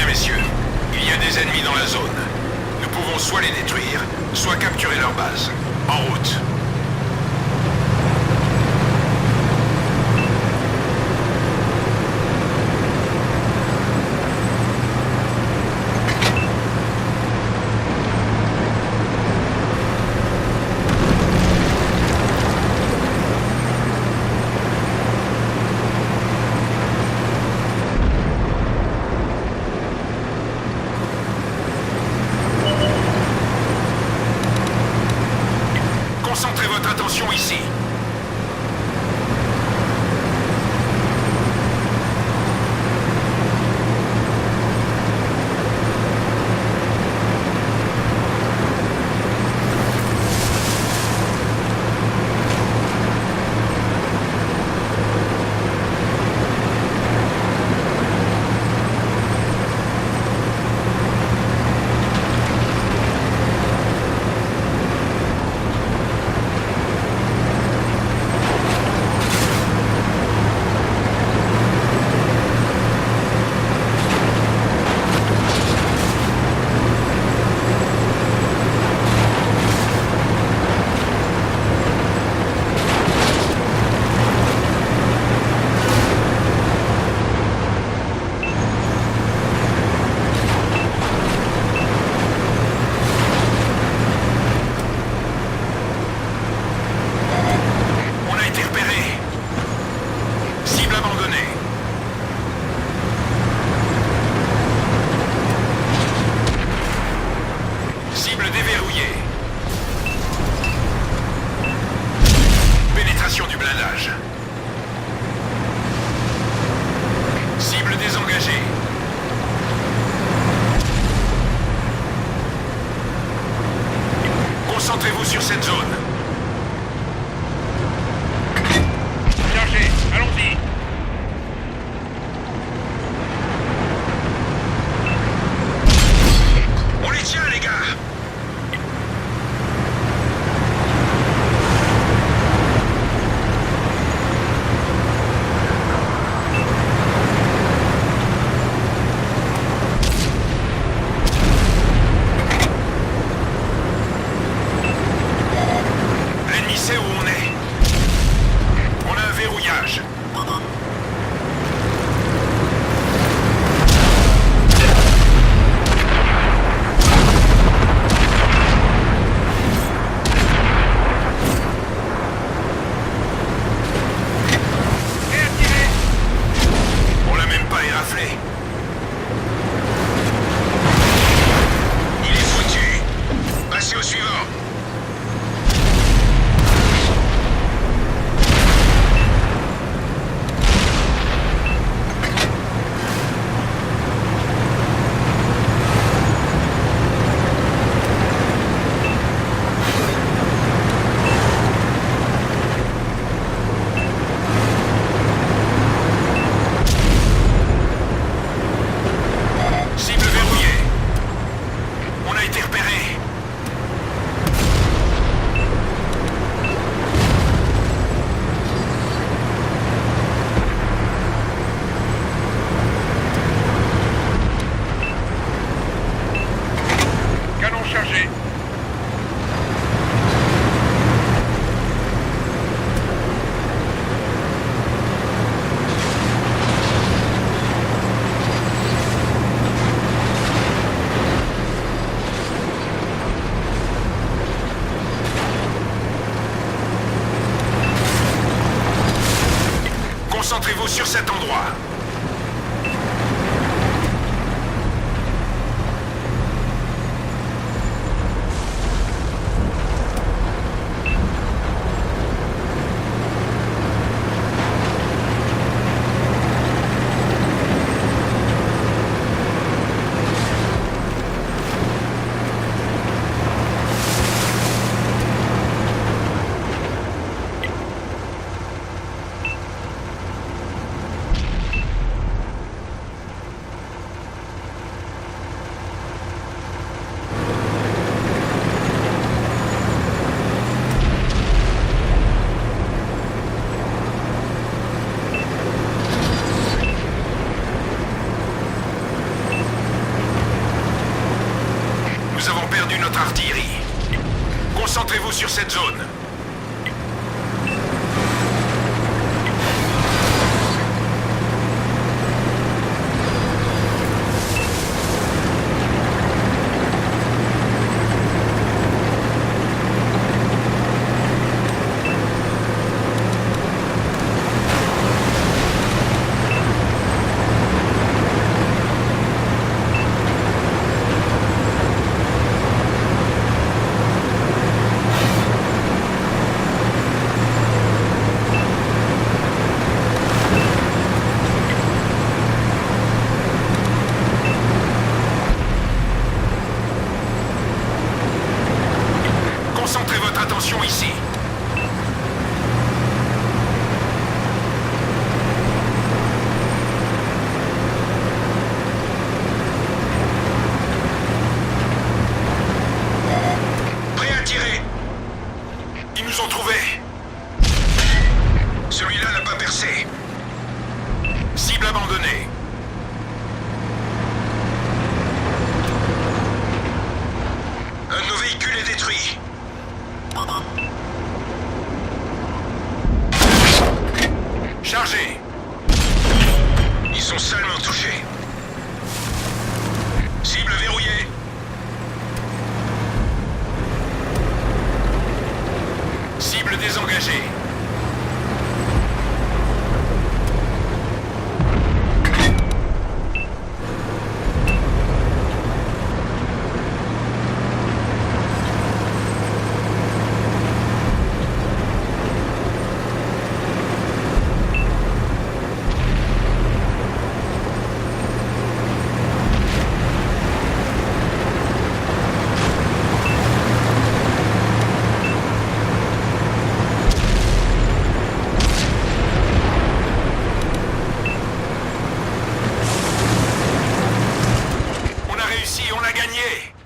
messieurs. Il y a des ennemis dans la zone. Nous pouvons soit les détruire, soit capturer leur base. En route. Concentrez votre attention ici. Du blindage. Cible désengagée. Concentrez-vous sur cette zone. Chargez, allons-y. On les tient, les gars. Il est foutu. Passez au suivant. Chargé. Concentrez-vous sur cet endroit. Concentrez-vous sur cette zone. Concentrez votre attention ici. Prêt à tirer. Ils nous ont trouvés. Celui-là n'a pas percé. Cible abandonnée. Un de nos véhicules est détruit. Chargé. Ils sont seulement touchés. Cible verrouillée. Cible désengagée. On a réussi, on a gagné.